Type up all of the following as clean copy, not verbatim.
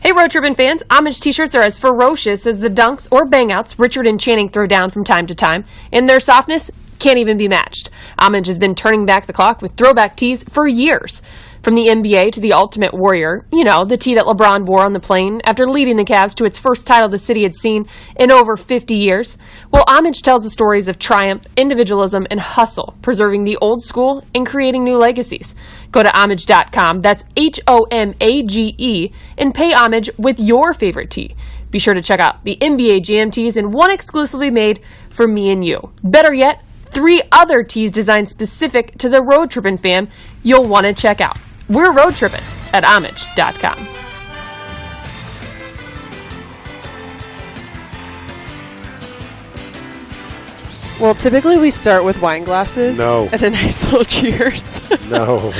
Hey Road Trippin' fans, homage t-shirts are as ferocious as the dunks or bangouts Richard and Channing throw down from time to time, and their softness can't even be matched. Homage has been turning back the clock with throwback tees for years. From the NBA to the Ultimate Warrior, you know, the tee that LeBron wore on the plane after leading the Cavs to its first title the city had seen in over 50 years. Well, homage tells the stories of triumph, individualism, and hustle, preserving the old school and creating new legacies. Go to homage.com, that's HOMAGE, and pay homage with your favorite tee. Be sure to check out the NBA Jam tees and one exclusively made for me and you. Better yet, 3 other tees designed specific to the Road Trippin' fam you'll want to check out. We're Road Trippin' at homage.com. Well, typically we start with wine glasses. No. And a nice little cheers. No.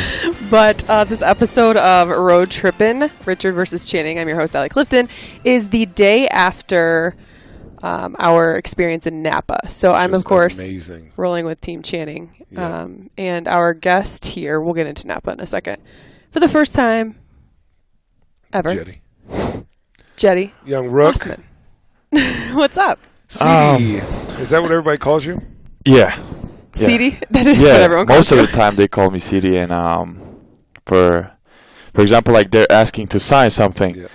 But this episode of Road Trippin', Richard versus Channing, I'm your host, Allie Clifton, is the day after our experience in Napa. So I'm, of course, amazing. Rolling with Team Channing. Yeah. And our guest here, we'll get into Napa in a second, for the first time ever. Jetty. Young Rook. Osman. What's up? Cedi. Is that what everybody calls you? Yeah. Cedi? That is what everyone calls most of the time they call me Cedi, and for example, like they're asking to sign something. Yeah.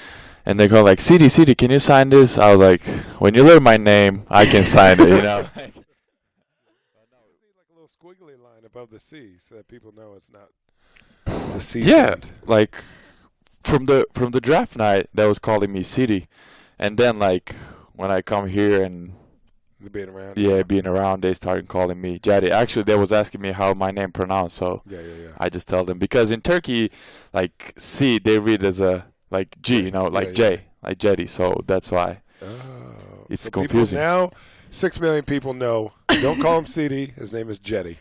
And they go like, Cedi, can you sign this? I was like, when you learn my name, I can sign it, you know? Like a little squiggly line above the C so that people know it's not the C sound. Like from the draft night, they was calling me Cedi. And then like when I come here and being around. being around, they started calling me Cedi. Actually, they was asking me how my name pronounced, so I just tell them. Because in Turkey, like C, they read as a like G, you know, like J, like Cedi. So that's why it's so confusing. Now, 6 million people know. Don't call him Cedi. His name is Cedi.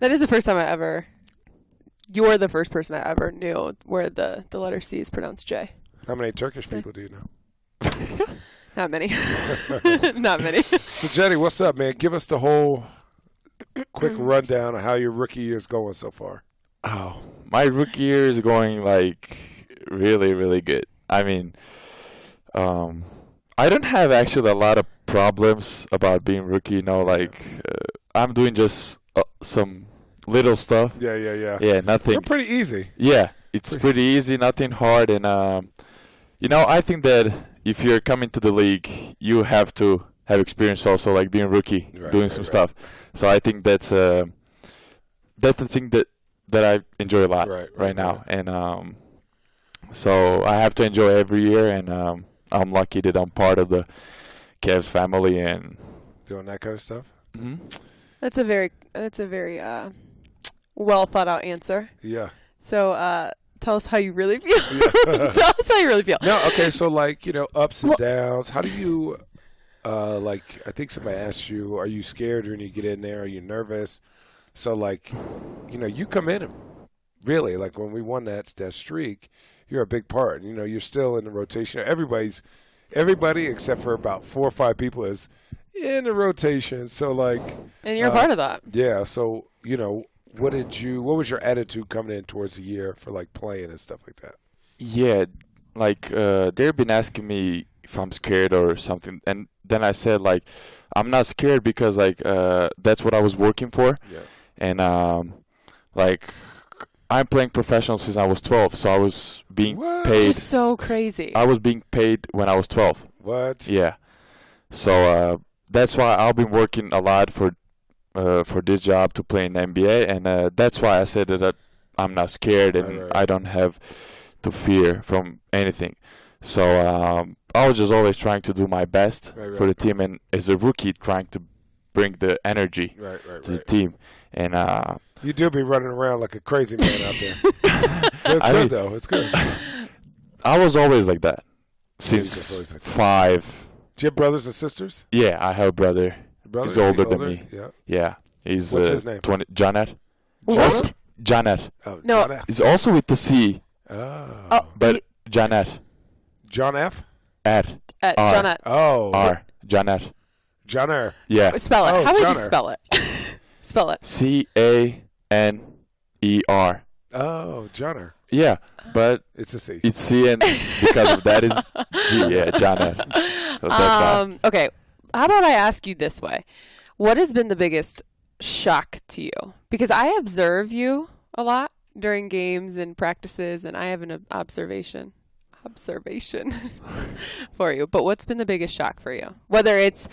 That is the first time you're the first person I ever knew where the letter C is pronounced J. How many Turkish people do you know? Not many. Not many. So, Cedi, what's up, man? Give us the whole quick rundown of how your rookie year is going so far. Oh, my rookie year is going like really, really good. I mean, I don't have actually a lot of problems about being rookie. You know, like I'm doing just some little stuff. Yeah, nothing. They're pretty easy. Yeah, it's pretty easy, nothing hard, and you know, I think that if you're coming to the league, you have to have experience also, like being rookie, doing some stuff. So I think that's the thing that I enjoy a lot right now, and so I have to enjoy every year, and I'm lucky that I'm part of the Cavs family and doing that kind of stuff. Mm-hmm. That's a very well thought out answer. Yeah. So tell us how you really feel. Tell us how you really feel. No, okay. So like, you know, ups and downs. How do you like? I think somebody asked you, are you scared when you get in there? Are you nervous? So like, you know, you come in and really like when we won that streak. You're a big part. You know, you're still in the rotation. Everybody except for about 4 or 5 people is in the rotation. So like, and you're part of that. Yeah. So you know, what was your attitude coming in towards the year for like playing and stuff like that? Yeah, like they've been asking me if I'm scared or something, and then I said like I'm not scared because like that's what I was working for, and like. I'm playing professional since I was 12, so I was being paid. Which is so crazy. I was being paid when I was 12. What? Yeah. So that's why I've been working a lot for this job to play in the NBA, and that's why I said that I'm not scared and I don't have to fear from anything. So I was just always trying to do my best for the team, and as a rookie, trying to bring the energy to the team. And you do be running around like a crazy man out there. It's good, though. It's good. I was always like that since like 5. Do you have brothers and sisters? Yeah, I have a brother. He's older than me. Yeah. He's what's his name? Janet. What? Janet. Oh, no. John F. He's also with the C. Oh. But Janet. John F? R. Janet. Oh. R. Janet. Johnner. Yeah. Spell it. Oh, How would you Johnner. spell it? Spell it. Caner. Oh, Johnner. Yeah, but It's a C. it's C, and because of that is G. Yeah, John F. So that's why. Okay, how about I ask you this way? What has been the biggest shock to you? Because I observe you a lot during games and practices, and I have an observation for you. But what's been the biggest shock for you? Whether it's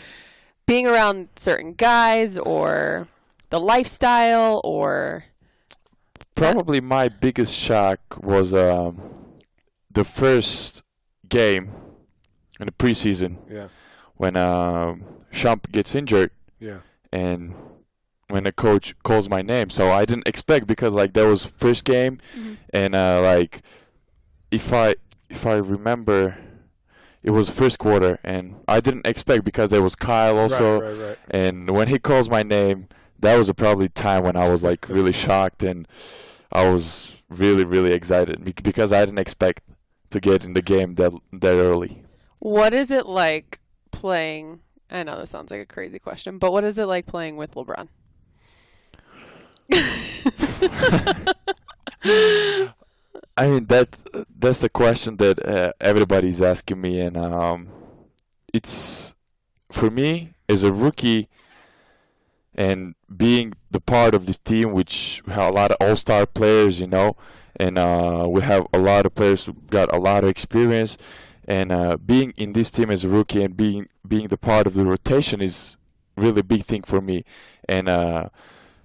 being around certain guys or the lifestyle or... Probably my biggest shock was the first game in the preseason. Yeah. When Shump gets injured. Yeah. And when the coach calls my name, so I didn't expect, because like that was first game, and like if I remember, it was first quarter, and I didn't expect because there was Kyle also, Right. and when he calls my name, that was probably time when I was like really shocked, and I was really excited because I didn't expect to get in the game that early. What is it like playing? I know this sounds like a crazy question, but what is it like playing with LeBron? I mean, that's the question that everybody's asking me, and it's, for me as a rookie and being the part of this team, which have a lot of all-star players, you know, and we have a lot of players who got a lot of experience, and being in this team as a rookie and being the part of the rotation is really big thing for me, and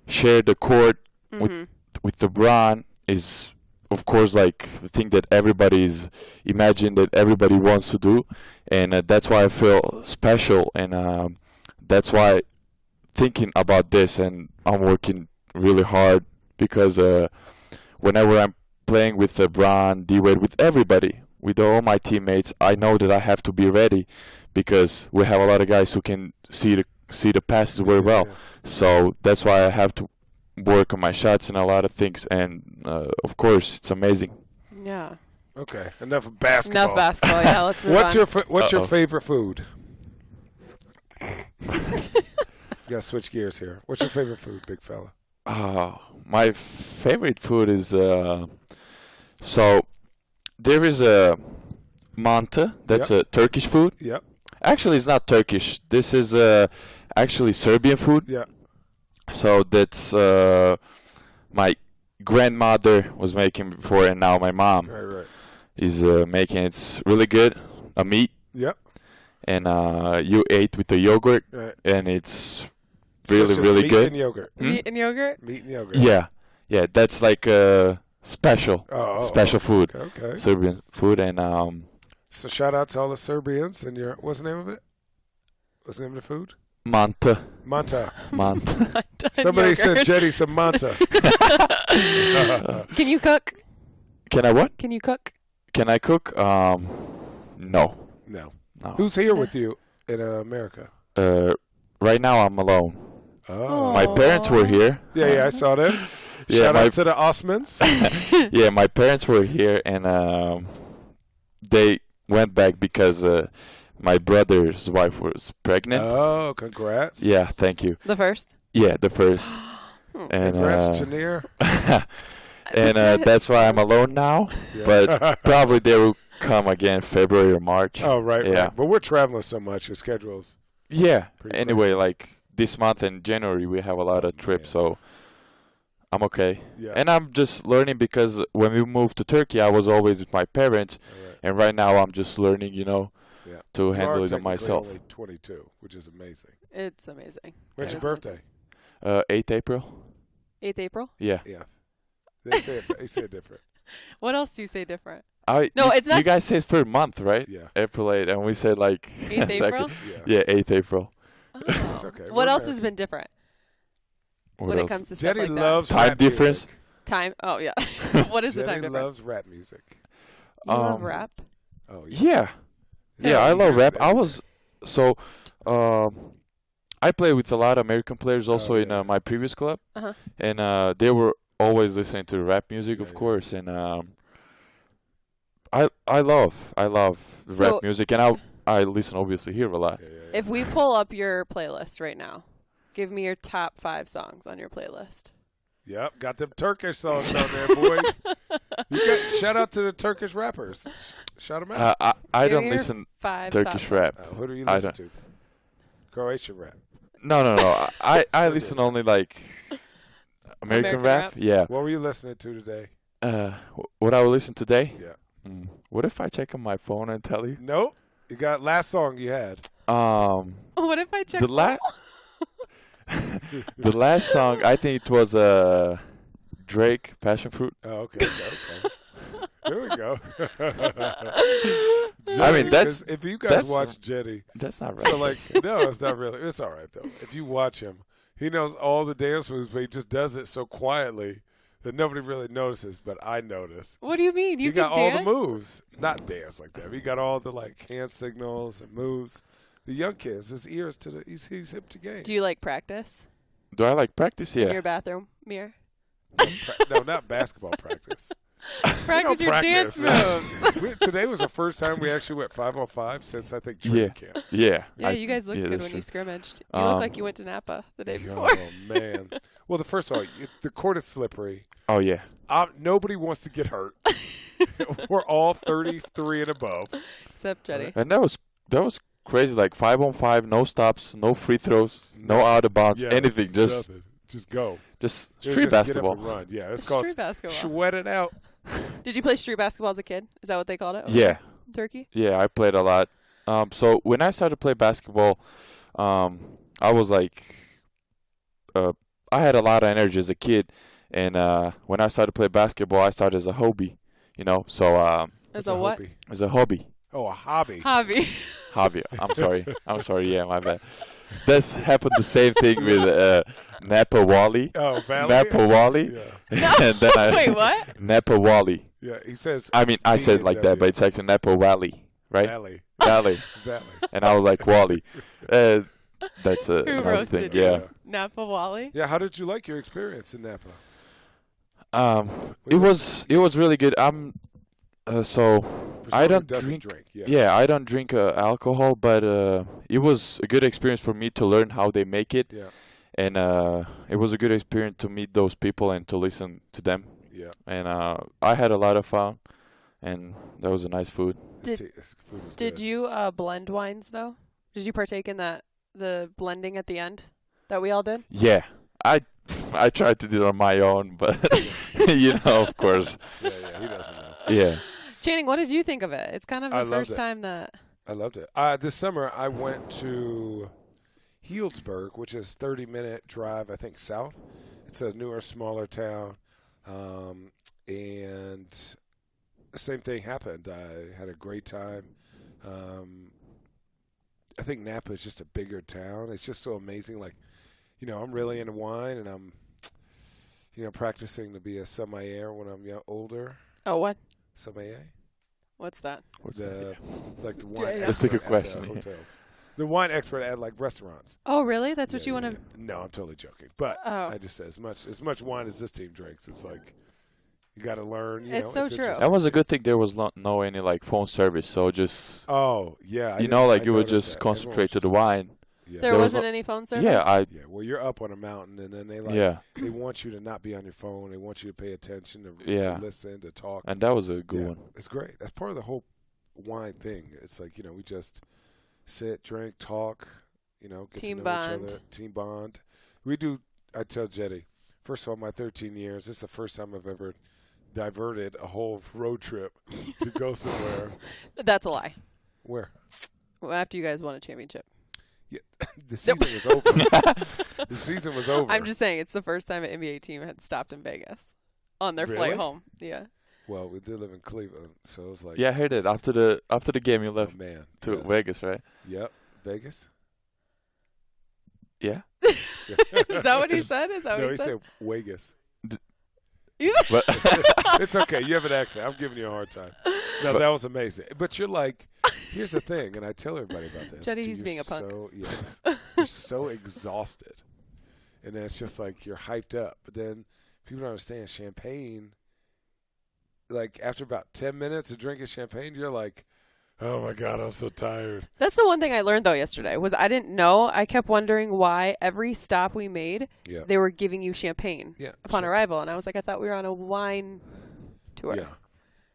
share the court with LeBron is, of course, like the thing that everybody's imagine that everybody wants to do, and that's why I feel special, and that's why thinking about this, and I'm working really hard, because whenever I'm playing with LeBron, D-Wade, with everybody, with all my teammates, I know that I have to be ready, because we have a lot of guys who can see the passes very well. Yeah. So that's why I have to work on my shots and a lot of things, and of course it's amazing. Yeah. Okay, enough of basketball. Enough basketball. Yeah, let's move What's on. what's your favorite food? You gotta switch gears here. What's your favorite food, big fella? My favorite food is so there is a manta. That's a Turkish food. Yep. Actually, it's not Turkish. This is actually Serbian food. Yeah. So that's my grandmother was making before, and now my mom Right. is making. It's really good. A meat, Yep. and you ate with the yogurt, Right. and it's So really it's just really meat good. and yogurt. Meat and yogurt? Meat and yogurt. Yeah, that's like special food, Okay. Serbian food, and So shout out to all the Serbians and your what's the name of it? What's the name of the food? manta. Manta. Somebody Somebody sent Cedi some manta. Can you cook? Can I what? Can you cook? Can I cook? No. No. No. Who's here with you in America? Right now I'm alone. Oh. My parents were here. Yeah, I saw that. Yeah, Shout out to the Osmans. Yeah, my parents were here, and they went back because my brother's wife was pregnant. Oh, congrats. Yeah, thank you. The first? Yeah, the first. And Congrats, Janir. and that's why I'm alone now. Yeah. But probably they will come again February or March. Oh, right, Yeah. right. But we're traveling so much. Your schedule's Yeah. Pretty Anyway, like this month in January we have a lot of trips, so I'm okay. Yeah. And I'm just learning, because when we moved to Turkey, I was always with my parents, All right. and right now I'm just learning, Yeah. to You handle are it technically myself. only 22, which is amazing. It's amazing. When's Yeah. your birthday? 8th April. 8th April? Yeah. Yeah. They say it different. What else do you say different? No, it's not- You guys say it's per month, right? Yeah. April 8th, and we said like 8th second- April? Yeah. Yeah, 8th April. Oh. It's okay. What We're else has American. been different What when else? it comes to stuff Cedi like loves Time rap difference? music. that? Time? Oh, yeah. What is the time Cedi difference? loves rap music. You love Um, rap? Oh, Yeah. Yeah, I love rap. I was so I play with a lot of American players also in yeah. my previous club, Uh-huh. and they were always listening to rap music, of Yeah. course, and I love So- rap music, and I listen obviously here a lot. If we pull up your playlist right now, give me your top 5 songs on your playlist. Yep, got them Turkish songs on there, boy. Shout out to the Turkish rappers. Shout them out. I Give don't me your listen 5 Turkish top rap. Who do you I listen don't- to? Croatian rap. No. I listen only like American rap. Yeah. What were you listening to today? What I will listen today? Yeah. What if I check on my phone and tell you? Nope. You got last song you had. What if I check The the last song, I think it was Drake, Passion Fruit. Oh, okay. There we go. I mean, that's if you guys watch Cedi, that's not right. so like no, it's not really. It's all right though. If you watch him, he knows all the dance moves, but he just does it so quietly that nobody really notices. But I notice. What do you mean? You He got can all dance? the moves, not dance like that. But he got all the like hand signals and moves. The young kids, his ears to the he's hip to game. Do you like practice Do I like practice? in Yeah. your bathroom mirror? No, not basketball practice. Practice your practice, dance man. moves. Today was the first time we actually went 5-on-5 since I think training camp. Yeah. Yeah, you guys looked good that's when true. you scrimmaged. You looked like you went to Napa the day before. Oh man! Well, the first of all, the court is slippery. Oh yeah. Nobody wants to get hurt. We're all 33 and above. Except Cedi. And that was crazy. Like 5-on-5, no stops, no free throws, no out of bounds, Yes, anything. Just nothing. Just go. just Just street get up basketball. and run. Yeah, it's called Street basketball. sweat it out. Did you play street basketball as a kid? Is that what they called it? Yeah. Turkey? Yeah, I played a lot. So when I started to play basketball, I was like, I had a lot of energy as a kid, and when I started to play basketball, I started as a hobby, you know. So As It's a what? hobby. as a hobby, Oh, a hobby. Hobby. hobby. I'm sorry. Yeah, my bad. That's happened the same thing with Napa Wally. Oh, Valley. Napa Wally. Yeah. And then Wait, what? Napa Wally. Yeah, he says. I mean, I said it like that, but it's actually Napa Valley, right? Valley. Valley. Valley. And I was like Wally. That's Who another roasted thing. you? Yeah. Napa Wally? Yeah, how did you like your experience in Napa? It was really good. So For I someone who don't doesn't drink. Yeah. Yeah, I don't drink alcohol, but it was a good experience for me to learn how they make it, Yeah. and it was a good experience to meet those people and to listen to them. Yeah. And I had a lot of fun, and that was a nice food. His food was Did good. you blend wines, though? Did you partake in the blending at the end that we all did? Yeah, I tried to do it on my own, but you know, of course, Yeah, he doesn't know. yeah. Channing, what did you think of it? It's kind of I the loved first it. time that... I loved it. This summer, I went to Healdsburg, which is 30-minute drive, I think, south. It's a newer, smaller town. And the same thing happened. I had a great time. I think Napa is just a bigger town. It's just so amazing. Like, you know, I'm really into wine, and I'm, you know, practicing to be a sommelier when I'm older. Oh, what? Sommelier? What's that? What's The that? like the wine Yeah. That's a expert good question, at yeah. hotels. The wine expert at like restaurants. Oh, really? That's what Yeah, you want yeah, to... yeah. No, I'm totally joking. But Oh. I just say as much wine as this team drinks, it's like you got to learn. You It's know, so true. interesting. That was a good thing. There was no any like phone service, so just Oh yeah, I you know, didn't- like I you would noticed just that. concentrate to Everyone the was wine. just- Yeah. There was wasn't no- any phone service? Yeah, Yeah, well, you're up on a mountain, and then they they want you to not be on your phone. They want you to pay attention, to listen, to talk. and that was a good Yeah, one. it's great. That's part of the whole wine thing. It's like, you know, we just sit, drink, talk, you know, get Team to know bond. each other. Team bond. We do. I tell Cedi, first of all, my 13 years, this is the first time I've ever diverted a whole road trip to go somewhere. That's a lie. Where? Well, after you guys won a championship. Yeah, the season was over. The season was over. I'm just saying, it's the first time an NBA team had stopped in Vegas on their Really? flight home. Yeah. Well, we did live in Cleveland, so it was like, Yeah, I heard it after the game. You oh, left man, to yes. Vegas, right? Yep, Vegas. Yeah. Is that what he said? Is that No, what he said Vegas. You- But It's okay. You have an accent. I'm giving you a hard time. No, that was amazing. But you're like, here's the thing, and I tell everybody about this. Cedi, Dude, he's you're being a punk. So, yes, you're so exhausted, and then it's just like you're hyped up. But then people don't understand champagne. Like after about 10 minutes of drinking champagne, you're like, oh my god, I'm so tired. That's the one thing I learned, though, yesterday, was I didn't know. I kept wondering why every stop we made, Yeah. they were giving you champagne Yeah, upon sure. arrival. And I was like, I thought we were on a wine tour. Yeah.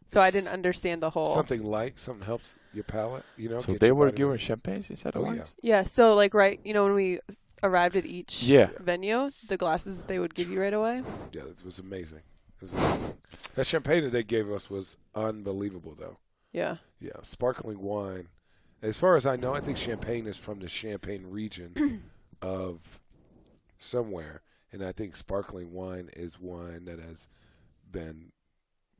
So I didn't understand the whole. Something light, something helps your palate, you know. So they were giving champagne instead of Oh, wine? yeah. Yeah, so like when we arrived at each Yeah. venue, the glasses that they would give you right away. Yeah, it was amazing. That champagne that they gave us was unbelievable, though. Yeah. Yeah, sparkling wine. As far as I know, I think champagne is from the Champagne region of somewhere, and I think sparkling wine is wine that has been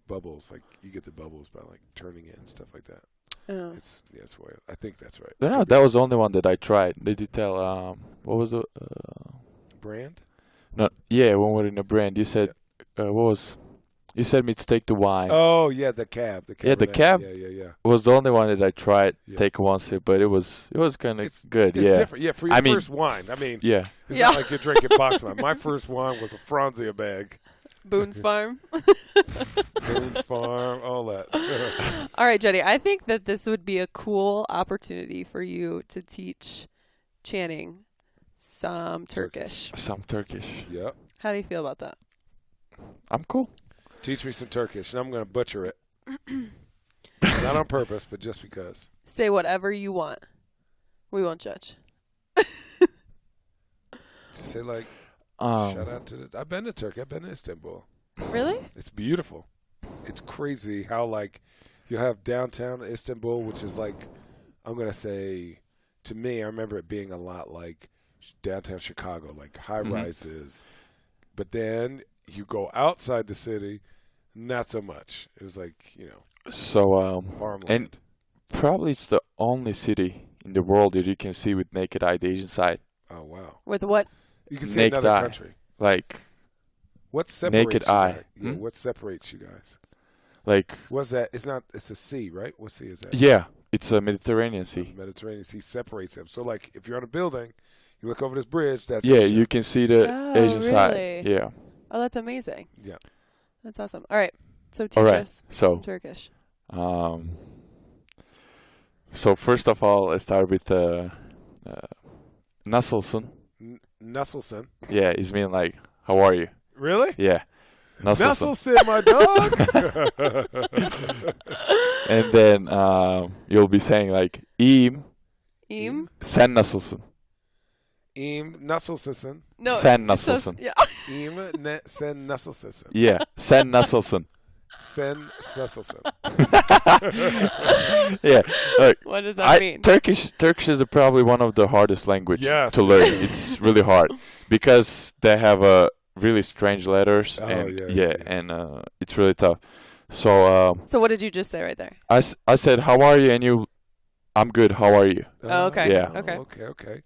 bubbles. Like you get the bubbles by like turning it and stuff like that. Oh. It's weird. I think that's right. No, that was the only one that I tried. They did tell, what was the... brand? No, yeah, when we were in a brand, you said, what was... You said me to take the wine. Oh, yeah, the cab. Yeah, the cab. Yeah. Was the only one that I tried. Yeah. Take one sip, but it was kind of good. It's yeah, different. Yeah, for your first wine. I mean, yeah, it's not like you're drinking box wine. My first wine was a Franzia bag. Boone's Farm. Boone's Farm, all that. All right, Cedi, I think that this would be a cool opportunity for you to teach Channing some Turkish. some Turkish. Yep. How do you feel about that? I'm cool. Teach me some Turkish, and I'm going to butcher it. Not on purpose, but just because. Say whatever you want. We won't judge. Just say, like, Um, shout out to the... I've been to Turkey. I've been to Istanbul. Really? It's beautiful. It's crazy how, like, you have downtown Istanbul, which is, like, I'm going to say, to me, I remember it being a lot like downtown Chicago, like high-rises. But then you go outside the city, not so much. It was like, you know, So farmland. and probably it's the only city in the world that you can see with naked eye the Asian side. Oh, wow. With what? You can see Naked another eye. country. Like What separates naked you eye. guys? Yeah, what separates you guys? like What's that? It's a sea, right? What sea is that? yeah, it's a Mediterranean The Sea. Mediterranean Sea separates them. So, like, if you're on a building, you look over this bridge, that's Yeah, Asia. you can see the Oh, Asian side. really? Yeah. Oh, that's amazing. Yeah. That's awesome. All right. So teach All right. us So some Turkish. So first of all, I start with Nasılsın. Nusselson. Yeah, it's mean like how are you? Really? Yeah. Nasılsın. Nusselson, my dog. And then you'll be saying like İyiyim. Sen nasılsın? Nusselson. No. Sen it's so- nasılsın? Yeah. Sen Nusselson. Yeah. Sen nasılsın? Sen Nusselson. Yeah. Look, What does that mean? Turkish is probably one of the hardest language Yes. to learn. It's really hard because they have really strange letters Oh, and yeah. and it's really tough. So So what did you just say right there? I said how are you and you I'm good. How are you? Oh, okay. Yeah. Okay. Okay.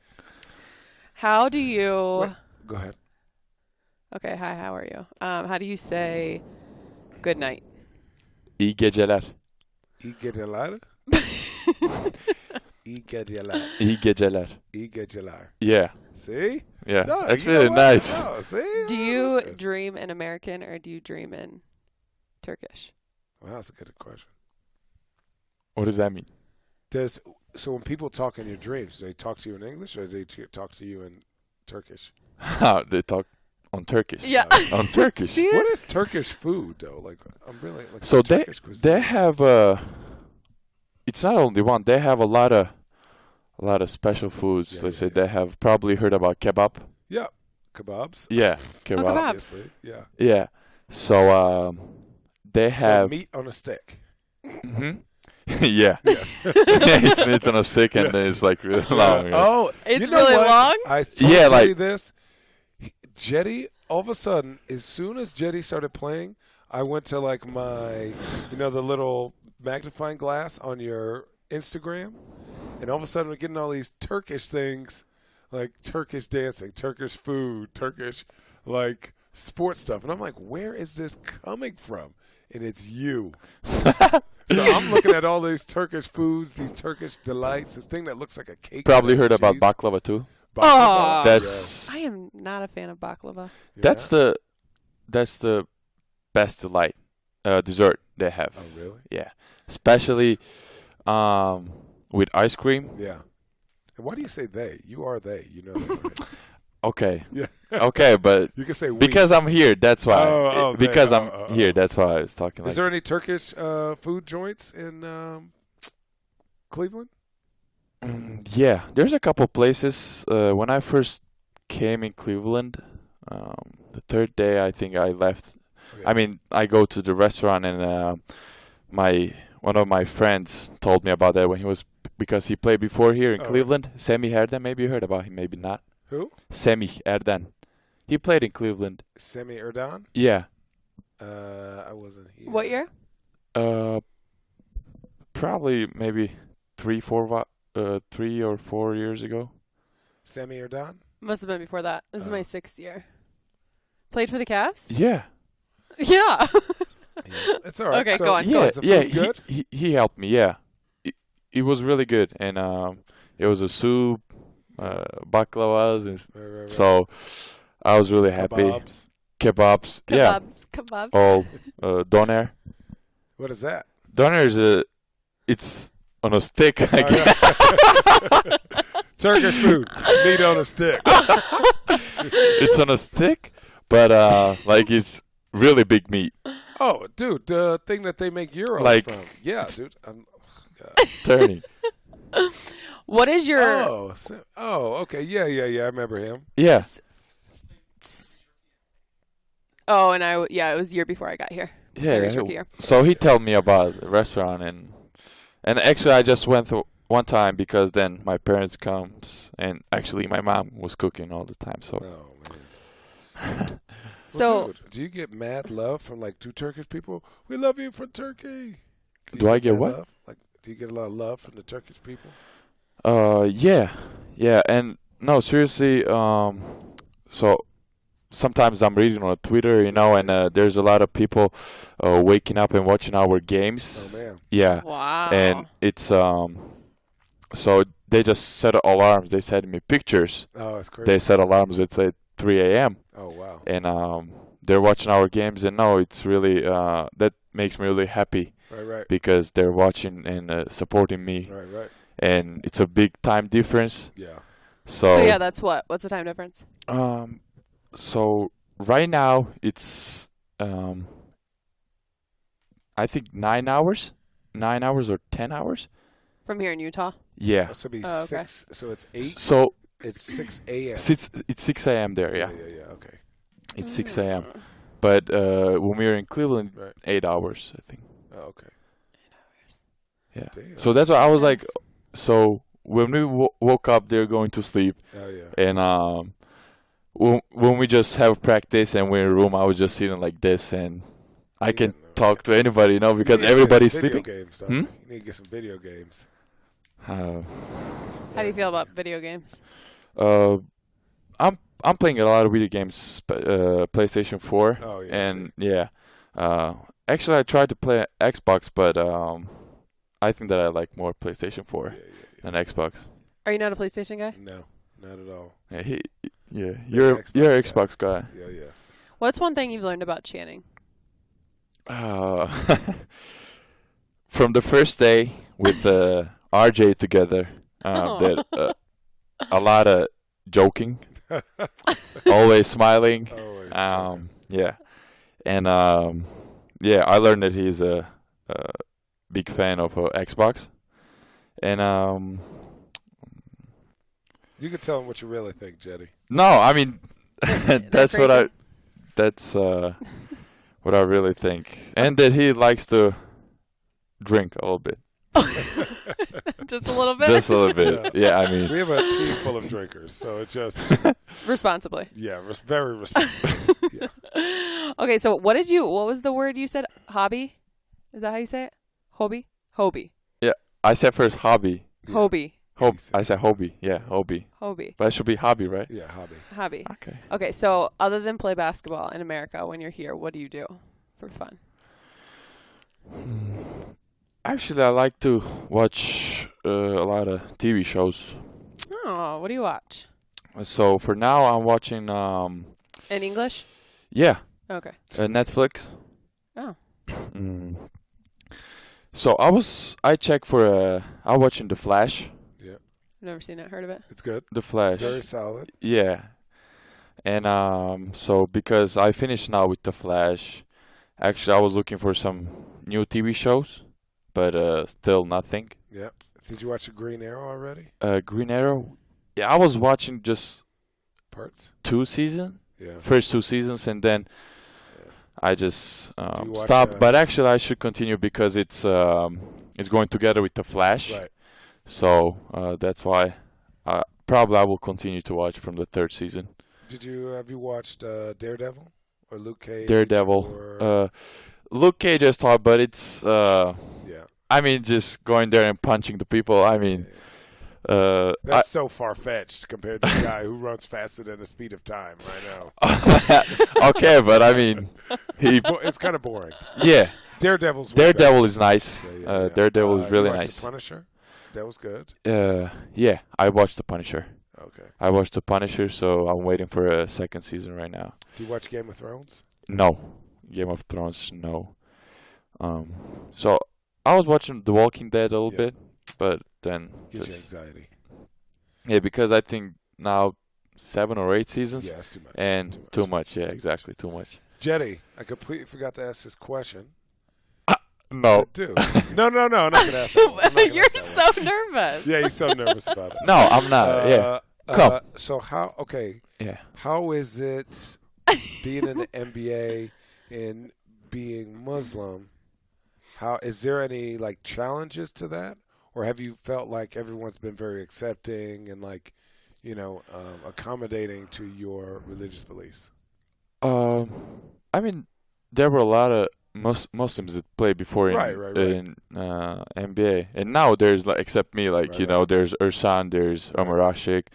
How do you? What? Go ahead. Okay. Hi. How are you? How do you say good night? İyi geceler. İyi geceler. İyi geceler. İyi geceler. İyi geceler. Yeah. See? Yeah. No, That's you really know what? nice. No, see? Do you Listen. dream in American or do you dream in Turkish? Well, that's a good question. What does that mean? So when people talk in your dreams, do they talk to you in English or do they talk to you in Turkish? They talk on Turkish. Yeah. On Turkish. See What it? is Turkish food though? Like I'm really like So they Turkish cuisine. they have it's not only one. They have a lot of special foods. Yeah, Let's yeah, say they have probably heard about kebab. Yeah, kebabs. Yeah, kebab. kebab. Obviously, yeah. Yeah. So they So have meat on a stick. Mhm. Yeah. It's meat on a stick and then it's like really long. Oh, It's you know really what? long? I told Yeah, Jetty like- this. Jetty, all of a sudden, as soon as Jetty started playing, I went to like my, the little magnifying glass on your Instagram, and all of a sudden we're getting all these Turkish things, like Turkish dancing, Turkish food, Turkish like sports stuff, and I'm like, where is this coming from? And it's you. So I'm looking at all these Turkish foods, these Turkish delights, this thing that looks like a cake. Probably with heard about cheese. baklava too. Baklava. Oh. That's I am not a fan of baklava. that's the best delight dessert they have. Oh, really? Yeah, especially with ice cream. Yeah. And why do you say they? You are they. You know that, right? Okay. Yeah. Okay, but You can say we. because I'm here, that's why. Because I'm I'm here, that's why I was talking. Is there any Turkish food joints in Cleveland? Yeah, there's a couple places. When I first came in Cleveland, the third day I think I left. Okay. I mean, I go to the restaurant and one of my friends told me about that when he was because he played before here in Cleveland. Right. Semi Erden, maybe you heard about him, maybe not. Who? Semi Erden. He played in Cleveland. Semi Erden? Yeah. I wasn't here. What year? Probably maybe 3 or 4 years ago. Semi Erden? Must have been before that. This is my 6th year. Played for the Cavs? Yeah. Yeah. It's all right. Okay, so, go on. Yeah, yeah. Good? He helped me. Yeah, it was really good, and it was a soup, baklavas, and Right. so I was really happy. Kebabs. Yeah. Kebabs. All doner. What is that? Doner is it's on a stick. I guess. Turkish food, meat on a stick. It's on a stick, but like it's really big meat. Oh, dude, the thing that they make gyros from. Yeah, dude. Turning. What is your... Okay. Yeah. I remember him. Yeah. Oh, and it was a year before I got here. Yeah. Year. So he told me about the restaurant and actually I just went one time because then my parents comes and actually my mom was cooking all the time. So. Oh man. So, dude, do you get mad love from like 2 Turkish people? We love you from Turkey. Do I get what? Love? Like, do you get a lot of love from the Turkish people? Yeah, and no, seriously. So sometimes I'm reading on Twitter, and there's a lot of people waking up and watching our games. Oh man. Yeah. wow. And it's so they just set alarms. They send me pictures. Oh, that's crazy. They set alarms at 3 a.m. Oh wow. And they're watching our games, and no, it's really that makes me really happy. Right. Because they're watching and supporting me. Right. And it's a big time difference. Yeah. So yeah, that's what? What's the time difference? So right now it's I think 9 hours. 9 hours or 10 hours. From here in Utah? Yeah. So it'd be 6. So it's 8. So it's 6 a.m. It's 6 a.m. there. Yeah. Yeah. Okay. It's 6 a.m. But when we were in Cleveland, 8 hours, I think. Oh, okay. 8 hours. Yeah. Damn. So that's why I was like, so when we woke up, they're going to sleep. Oh yeah. And when we just have practice and we're in a room, I was just sitting like this, and I can talk to anybody, because everybody's sleeping. Games, You need to get some video games. How do you feel about video games? I'm playing a lot of video games, PlayStation 4. Oh yeah. And actually I tried to play Xbox, but I think that I like more PlayStation 4 than Xbox. Are you not a PlayStation guy? No, not at all. Yeah, you're an Xbox guy. Yeah. What's one thing you've learned about chanting? From the first day with RJ together, that a lot of joking, always smiling. Yeah, and I learned that he's a big fan of Xbox, and you can tell him what you really think, Cedi. No, I mean that's what I really think, and that he likes to drink a little bit. Just a little bit? Just a little bit. Yeah, I mean. We have a team full of drinkers, so it just... Responsibly. Yeah, very responsibly. Yeah. Okay, so what was the word you said? Hobby? Is that how you say it? Hobby. Yeah, I said first hobby. Yeah. Hobby. I said hobby. Yeah, hobby. But it should be hobby, right? Yeah, hobby. Okay, so other than play basketball in America when you're here, what do you do for fun? Actually, I like to watch a lot of TV shows. Oh, what do you watch? So for now, I'm watching... In English? Yeah. Okay. Netflix. Oh. So I'm watching The Flash. Yeah. Never seen it, heard of it. It's good. The Flash. Very solid. Yeah. And so because I finished now with The Flash, actually I was looking for some new TV shows, but still nothing. Yeah. Did you watch the Green Arrow already? Green Arrow, yeah, I was watching just Parts. 2 seasons, Yeah. first 2 seasons, and then Yeah. I just you watch, stopped. But actually, I should continue because it's going together with The Flash. Right. So that's why probably I will continue to watch from the 3rd season. Have you watched Daredevil or Luke Cage? Daredevil. Or, Luke Cage I thought, but it's yeah. I mean, just going there and punching the people. I mean, that's so far fetched compared to the guy who runs faster than the speed of time right now. okay, but I mean, It's kind of boring. yeah. Daredevil is nice. Yeah. Daredevil is really you watched nice. The Punisher? That was good. Yeah, I watched The Punisher. Okay. I watched The Punisher, so I'm waiting for a 2nd season right now. Do you watch Game of Thrones? No. Game of Thrones, no. So I was watching The Walking Dead a little bit, but then Gives you anxiety. Yeah, because I think now 7 or 8 seasons. Yeah, it's too much. And too much. Yeah, exactly, too much. Cedi, I completely forgot to ask this question. No. Dude. No, I'm not going to ask that. You're so nervous. Yeah, he's so nervous about it. No, I'm not. Yeah. Come. So Yeah. how is it being in the NBA and being Muslim? Is there any like challenges to that, or have you felt like everyone's been very accepting and like, accommodating to your religious beliefs? I mean, there were a lot of Muslims that played before in NBA, and now there's like, except me, like there's Ursan, there's Omar Ashik.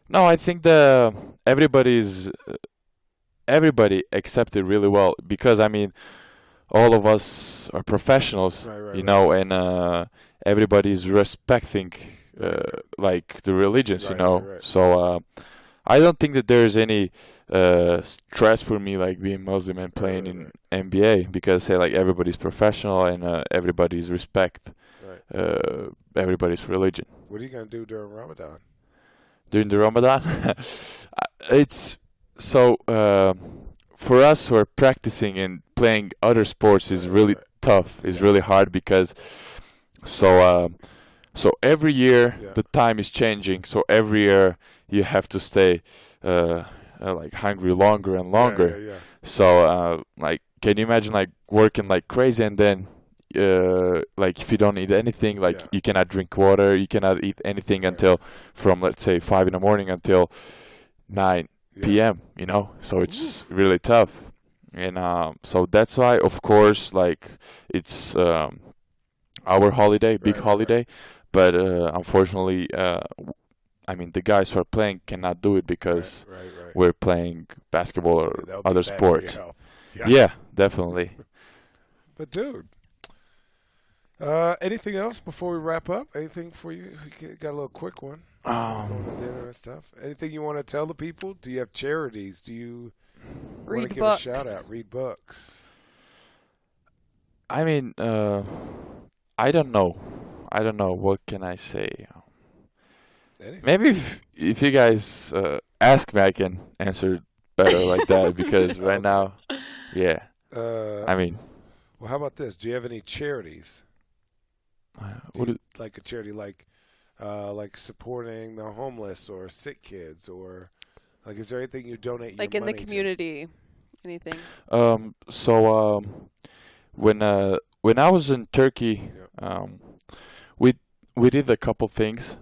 No, I think everybody accepted really well because I mean, all of us are professionals, and everybody's respecting like the religions, So I don't think that there's any stress for me like being Muslim and playing in NBA because say like everybody's professional and everybody's respect everybody's religion. What are you gonna do during Ramadan? During the Ramadan, it's so for us who are practicing and playing other sports is really tough. It's really hard because so every year the time is changing. So every year you have to stay like hungry longer and longer. Yeah. So like, can you imagine like working like crazy and then like if you don't eat anything, like you cannot drink water, you cannot eat anything until from let's say 5 a.m. until 9 p.m. So it's really tough, and so that's why, of course, like it's our holiday, big holiday, but unfortunately, I mean the guys who are playing cannot do it because we're playing basketball or other sports. Yeah, definitely. But dude. Anything else before we wrap up? Anything for you? We got a little quick one. Going to dinner and stuff. Anything you want to tell the people? Do you have charities? Do you want to give a shout out? Read books. I mean, I don't know. What can I say? Anything. Maybe if you guys ask me, I can answer better like that because right now, I mean. Well, how about this? Do you have any charities? Like a charity like supporting the homeless or sick kids, or like is there anything you donate like your in the money community? Anything? So when I was in Turkey, we did a couple things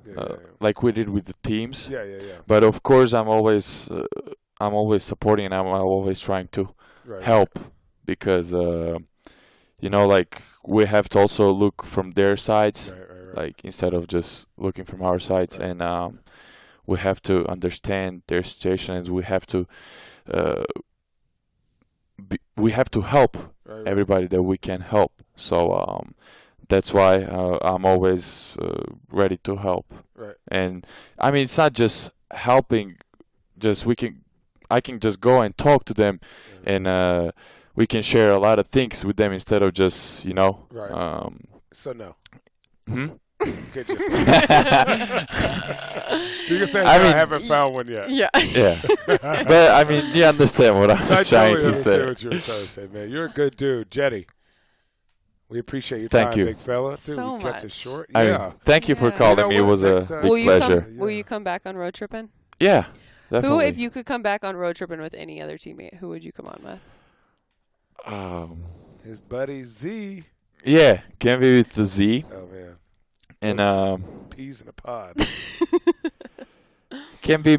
like we did with the teams. Yeah. But of course, I'm always supporting and I'm always trying to help because like we have to also look from their sides, like instead of just looking from our sides, and we have to understand their situation, and we have to help everybody that we can help. So that's why I'm always ready to help. And I mean, it's not just helping; I can just go and talk to them, and we can share a lot of things with them instead of just, So no. You could just say you can say I mean, I haven't found one yet. Yeah. Yeah. But, I mean, you understand what I was I trying totally to say. understand what you were trying to say, man. You're a good dude. Cedi, we appreciate your Thank time, you. big fella. Dude, So we kept much. it short. I Yeah. mean, thank you for Yeah. calling You know me. It what? was Next a time- big Will you pleasure. come? Will you come back on road tripping? Yeah, definitely. Who, if you could come back on road tripping with any other teammate, who would you come on with? His buddy Z. Yeah, can be with the Z. Oh, man. And Peas in a pod. can be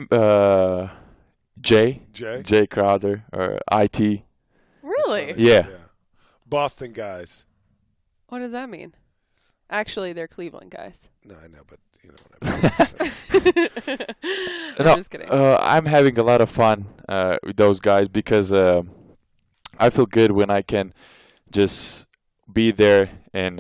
Jay? Jay Crowder or IT. Really? Yeah. Boston guys. What does that mean? Actually, they're Cleveland guys. No, I know, but you know what I mean. I'm just kidding. I'm having a lot of fun with those guys because I feel good when I can just be there and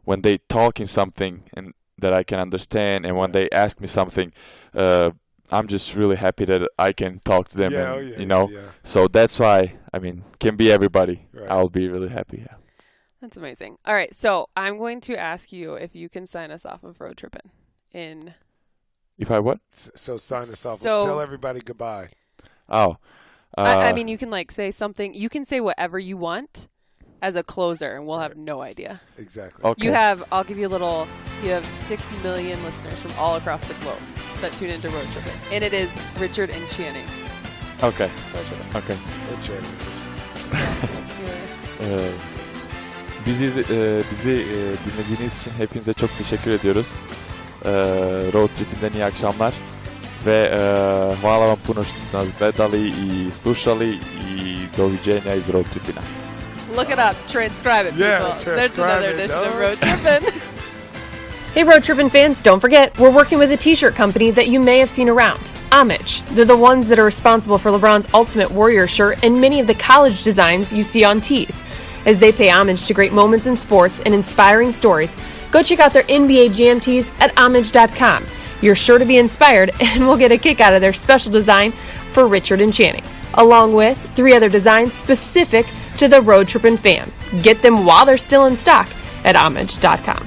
when they talking something and that I can understand, and when they ask me something, I'm just really happy that I can talk to them. Yeah, and, yeah, you know, yeah. so that's why can be everybody. Right. I'll be really happy. Yeah. That's amazing. All right, so I'm going to ask you if you can sign us off of road tripping. If I what? So sign us off. So- Tell everybody goodbye. Oh. I mean, you can say something. You can say whatever you want as a closer, and we'll have no idea. Exactly. Okay. I'll give you a little. You have 6 million listeners from all across the globe that tune into road tripping, and it is Richard and Channing. Okay. Road tripping. Okay. Okay. Bizi dinlediğiniz için hepinize çok teşekkür ediyoruz. Road Trip'inden iyi akşamlar. Ve hvala vam puno što ste nas gledali i slušali i doviđenja iz Road Tripina. Look it up. Transcribe it, people. Yeah, There's transcribe another it, edition no? of road tripping. Hey, Road Trippin' fans, don't forget, we're working with a t-shirt company that you may have seen around, Homage. They're the ones that are responsible for LeBron's Ultimate Warrior shirt and many of the college designs you see on tees. As they pay homage to great moments in sports and inspiring stories, go check out their NBA Jam tees at homage.com. You're sure to be inspired, and we'll get a kick out of their special design for Richard and Channing, along with 3 other designs specific to the Road Trippin' fan. Get them while they're still in stock at homage.com.